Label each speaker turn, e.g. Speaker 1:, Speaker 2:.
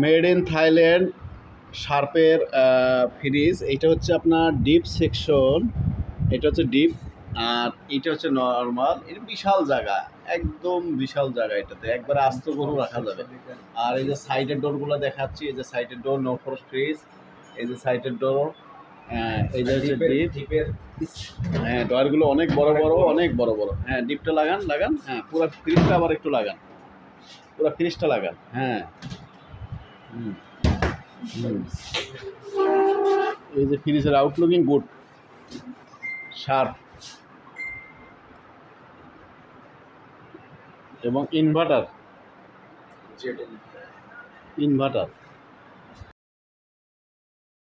Speaker 1: Made in Thailand শার্পের fridge. এটা হচ্ছে আপনার ডিপ সেকশন, এটা হচ্ছে ডিপ, আর এটা হচ্ছে নর্মাল। এটা বিশাল জায়গা, একদম বিশাল জায়গা, এটাতে একবারে আস্ত গরু রাখা যাবে। আর এই যে সাইডের ডোরগুলো দেখাচ্ছি, এই যে সাইডের ডোর, নো ফর ফ্রিজ, এই যে সাইডের ডোর, এই যে হচ্ছে ডিপের। হ্যাঁ, ডয়ারগুলো অনেক বড় বড়, অনেক বড় বড়। হ্যাঁ, ডিপটা লাগান, হ্যাঁ, পুরো ফ্রিজটা আবার একটু লাগান, পুরো ফ্রিজটা লাগান। হ্যাঁ, এই যে ফ্রিজের আউটলুকিং গুড, শার্প, এবং ইনভার্টার।